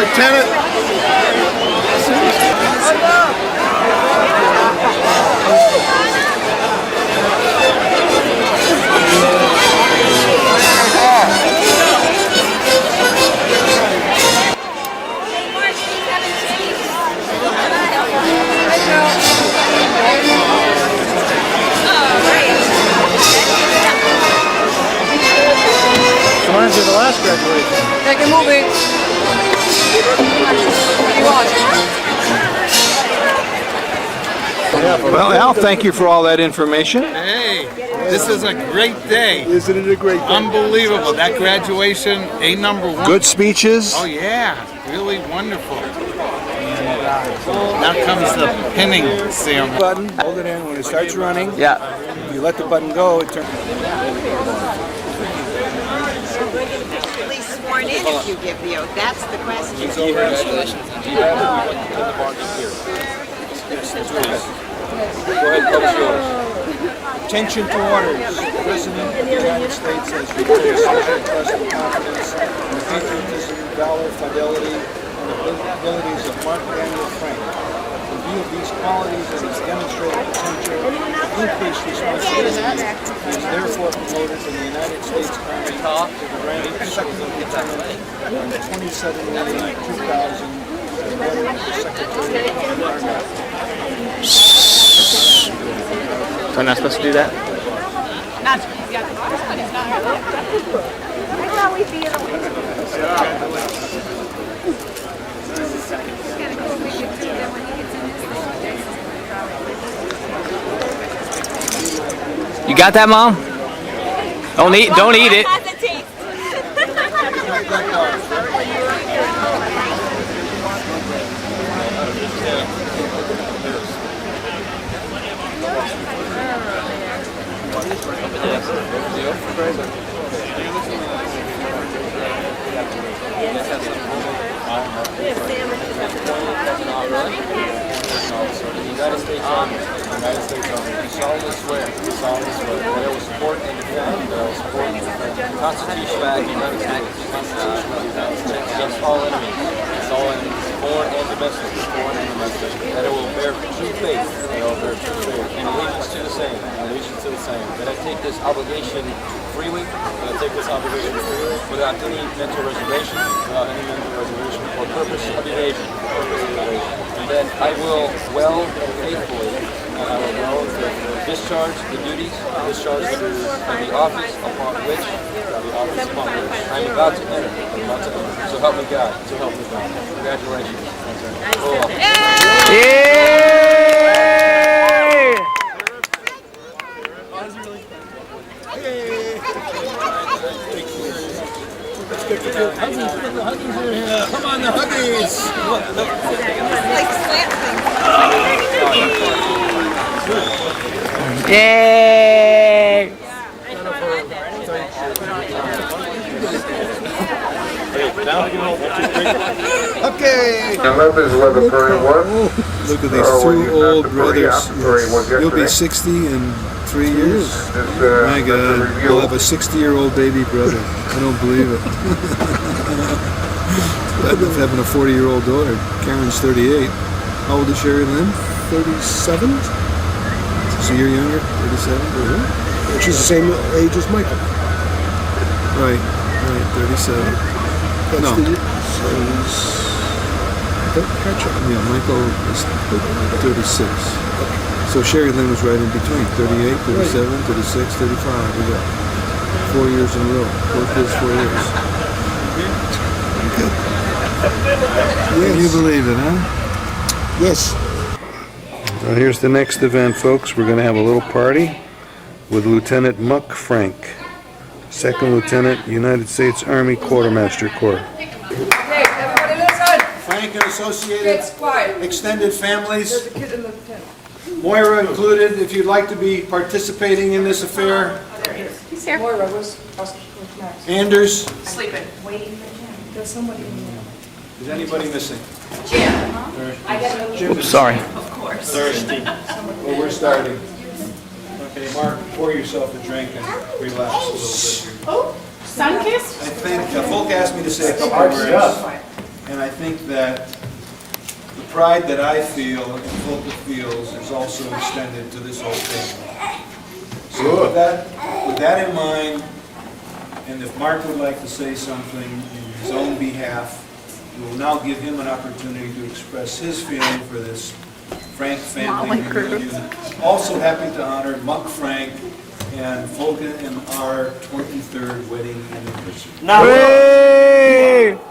Lieutenant. Reminds me of the last graduation. Take it moving. Well, Al, thank you for all that information. Hey, this is a great day. Isn't it a great day? Unbelievable. That graduation, #1. Good speeches. Oh yeah, really wonderful. Now comes the pinning ceremony. Button, hold it in. When it starts running, Yeah. you let the button go, it turns. Sworn in if you give the oath. That's the question. Attention to orders. The President of the United States has reported social trust and confidence in the patriotism, valor, fidelity, and abilities of Mark Daniel Frank. In view of these qualities and his demonstrated potential to increase responsibility, he is therefore promoted in the United States Army to the rank of Second Lieutenant on the 27 May 2000 letter of the Secretary of the Army. So I'm not supposed to do that? You got that, Mom? Don't eat it. United States Army, we solemnly swear that I will support and defend the Constitution of the United States against all enemies, foreign and domestic, that I will bear true faith, and allegiance to the same, that I take this obligation freely, without any mental reservation, or purpose of evasion, and that I will well and faithfully discharge the duties of the office upon which I am about to enter. So help me God. Congratulations. Yay! Come on, the huggies! Like slant Yay! Okay! Look at these two old brothers. You'll be 60 in 3 years. My God, you'll have a 60-year-old baby brother. I don't believe it. I'm having a 40-year-old daughter. Karen's 38. How old is Sherry Lynn? 37? So you're younger? 37? Mm-hmm. She's the same age as Michael. Right, 37. That's No. Catch up. Yeah, Michael is 36. So Sherry Lynn was right in between. 38, 37, 36, 35. We got 4 years in a row. Both kids 4 years. Good. Can you believe it, huh? Yes. Well, here's the next event, folks. We're going to have a little party with Lieutenant Muck Frank, Second Lieutenant, United States Army Quartermaster Corps. Okay, everybody listen. Frank and Associated Kids, quiet. extended families, There's a kid in the tent. Moira included, if you'd like to be participating in this affair. He's here. Moira, what's next? Anders, Sleeping. Waiting for Jim. There's somebody in there. is anybody missing? Jim. I got no. Jim is Sorry. Of course. thirsty. Well, we're starting. Okay, Mark, pour yourself a drink and relax a little bit. Oh, sun kissed? I think Fulke asked me to say a couple of words. And I think that the pride that I feel and Fulke feels is also extended to this whole family. So with that in mind, and if Mark would like to say something in his own behalf, we will now give him an opportunity to express his feeling for this Frank family reunion. Also happy to honor Muck Frank and Fulke in our 23rd wedding anniversary.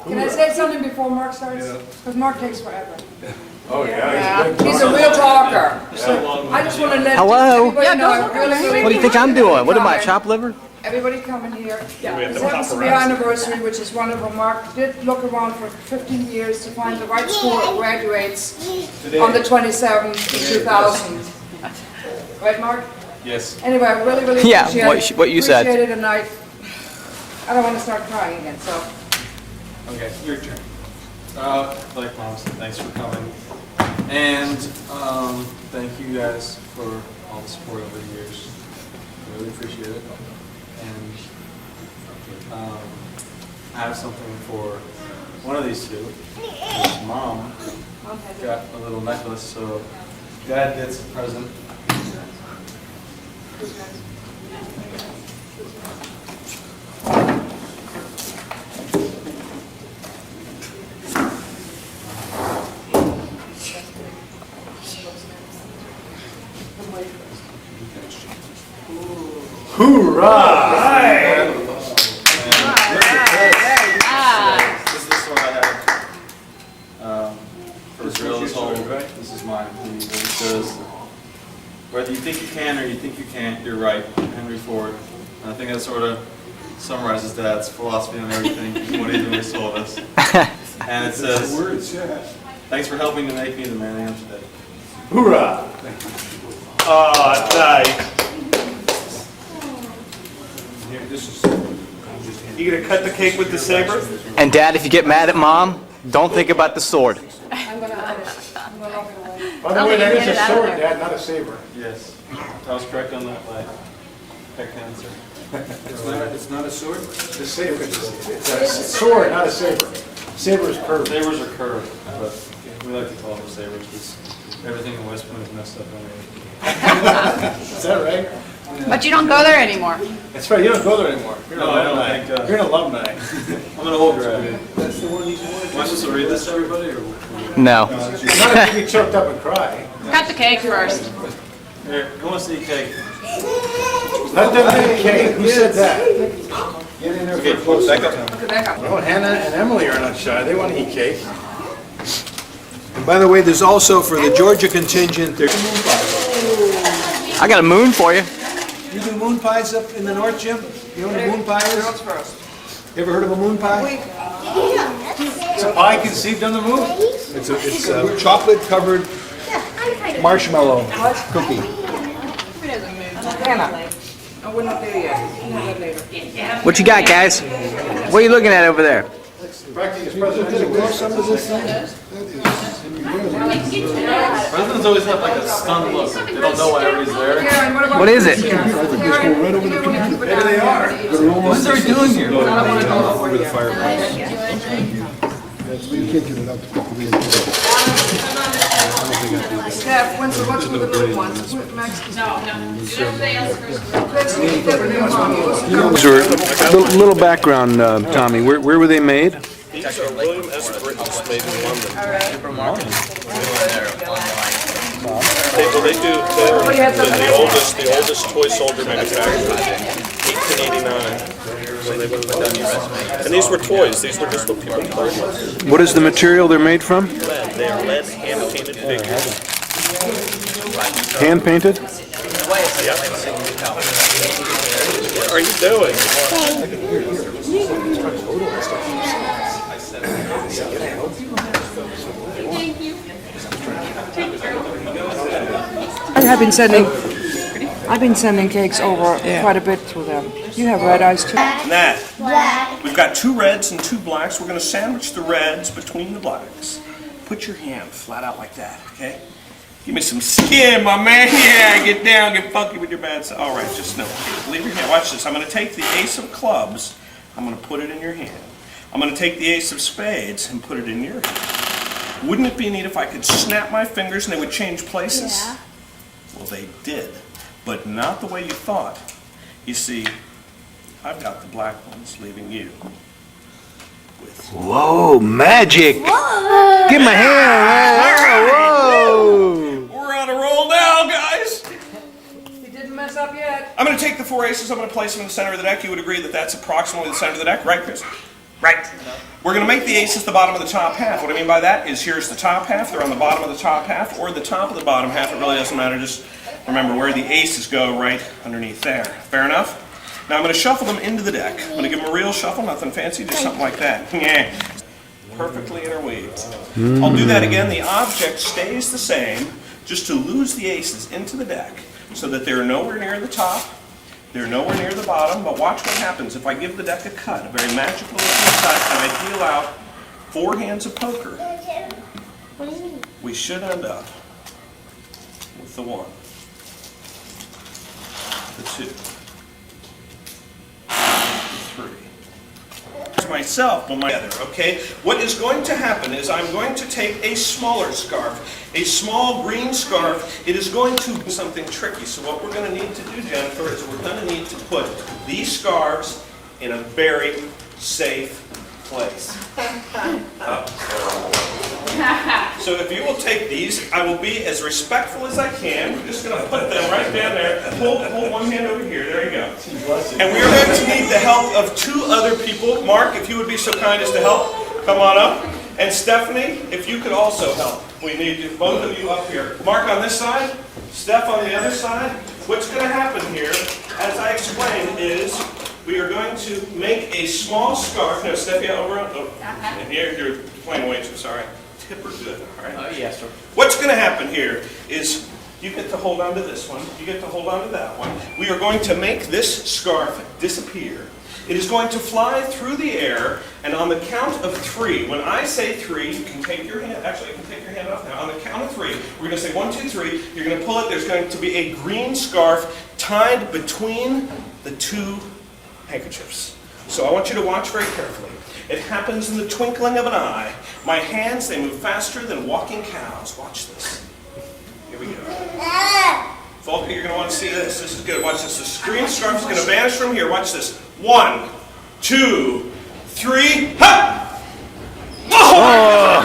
Can I say something before Mark starts? Yeah. Because Mark takes forever. Oh, yeah. He's a real talker. I just want to let Hello? everybody know I really What do you think I'm doing? What am I, chopped liver? Everybody coming here. This happens to be our anniversary, which is wonderful. Mark did look around for 15 years to find the right school that graduates on the 27th of 2000. Right, Mark? Yes. Anyway, I really, really Yeah, appreciate it. what you said. Appreciate it, and I don't want to start crying again, so. Okay, your turn. Like Mom said, thanks for coming. And thank you guys for all the support over the years. I really appreciate it. And I have something for one of these two. His mom got a little necklace, so Dad gets a present. This is the one I have for girls hold. This is mine. It says, whether you think you can or you think you can't, you're right. Henry Ford. And I think that sort of summarizes Dad's philosophy on everything, what he always told us. And it says, thanks for helping to make me the man I am today. Hoorah! Oh, nice. Here, this is. You gonna cut the cake with the saber? And Dad, if you get mad at Mom, don't think about the sword. I'm going to hide it. I'm going to lock it away. By the way, that is a sword, Dad, not a saber. Yes, I was correct on that, like, heck answer. It's not a sword? It's a saber. It's a sword, not a saber. Saber is curved. Sabers are curved, but we like to call them sabers because everything in West Point is messed up anyway. Is that right? But you don't go there anymore. That's right, you don't go there anymore. You're an No, I don't alumni. think, You're an alumni. I'm an old grad. Am I supposed to read this to everybody, or? No. Not if you get choked up and cry. Cut the cake first. Here, go and see cake. Let them eat cake. Who said that? Get in there for a close back up. Oh, Hannah and Emily are not shy. They want to eat cake. And by the way, there's also for the Georgia contingent, there's moon pies. I got a moon for you. You do moon pies up in the north, Jim? You know what a moon pie is? Girls first. You ever heard of a moon pie? It's a pie conceived on the moon. It's a chocolate-covered marshmallow cookie. Hannah. Oh, we're not there yet. We'll have that later. What you got, guys? What are you looking at over there? Practicing presidential. Some of this thing? Presidents always have like a stunned look. They don't know why everybody's there. Karen, what about What is it? Karen, maybe they are. What are they doing here? Over the fireplace. Steph, what's with the little ones? Max? No. Let's leave that with your mom. Those are, little background, Tommy, where were they made? These are William S. Britton's made in London. They do the oldest toy soldier manufacturer, 1889. So they went with that. And these were toys. These were just what people played with. What is the material they're made from? Lead. They are lead hand-painted figures. Hand painted? Yep. What are you doing? I've been sending cakes over quite a bit to them. You have red eyes too. That. We've got 2 reds and 2 blacks. We're going to sandwich the reds between the blacks. Put your hand flat out like that, okay? Give me some skin, my man. Yeah, get down, get funky with your bad side. All right, just no. Leave your hand. Watch this. I'm going to take the ace of clubs. I'm going to put it in your hand. I'm going to take the ace of spades and put it in your hand. Wouldn't it be neat if I could snap my fingers and they would change places? Yeah. Well, they did, but not the way you thought. You see, I've got the black ones, leaving you with... Whoa, magic! Give my hand! Whoa! We're on a roll now, guys! He didn't mess up yet. I'm going to take the 4 aces, I'm going to place them in the center of the deck. You would agree that that's approximately the center of the deck, right, Chris? Right. We're going to make the aces the bottom of the top half. What I mean by that is here's the top half, they're on the bottom of the top half, or the top of the bottom half. It really doesn't matter. Just remember where the aces go, right underneath there. Fair enough? Now I'm going to shuffle them into the deck. I'm going to give them a real shuffle, nothing fancy, just something like that. Perfectly interweaved. I'll do that again. The object stays the same, just to lose the aces into the deck so that they're nowhere near the top. They're nowhere near the bottom, but watch what happens if I give the deck a cut, a very magical looking cut, and I deal out 4 hands of poker. We should end up with the 1, the 2, the 3. To myself, but together, okay? What is going to happen is I'm going to take a smaller scarf, a small green scarf. It is going to be something tricky. So what we're going to need to do, Jennifer, is we're going to need to put these scarves in a very safe place. So if you will take these, I will be as respectful as I can. We're just going to put them right down there. Hold one hand over here. There you go. And we are going to need the help of 2 other people. Mark, if you would be so kind as to help, come on up. And Stephanie, if you could also help. We need you, both of you up here. Mark on this side, Steph on the other side. What's going to happen here, as I explained, is we are going to make a small scarf. No, Steph, yeah, over on. Oh, and here you're playing way too. Sorry. Tip are good. All right. Oh yes, sir. What's going to happen here is you get to hold on to this one. You get to hold on to that one. We are going to make this scarf disappear. It is going to fly through the air, and on the count of 3, when I say 3, you can take your hand. Actually, you can take your hand off now. On the count of 3, we're going to say 1, 2, 3. You're going to pull it. There's going to be a green scarf tied between the 2 handkerchiefs. So I want you to watch very carefully. It happens in the twinkling of an eye. My hands, they move faster than walking cows. Watch this. Here we go. Fulke, you're going to want to see this. This is good. Watch this. The green scarf is going to vanish from here. Watch this. 1, 2, 3. Ha! Oh!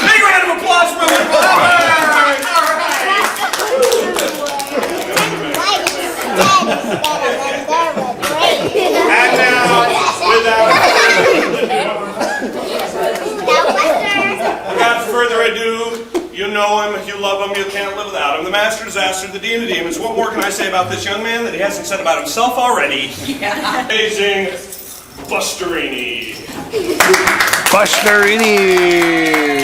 Big round of applause for everybody. And now, without further ado, you know him, you love him, you can't live without him. The master disaster, the dean of demons. What more can I say about this young man that he hasn't said about himself already? Amazing Busterini. Busterini!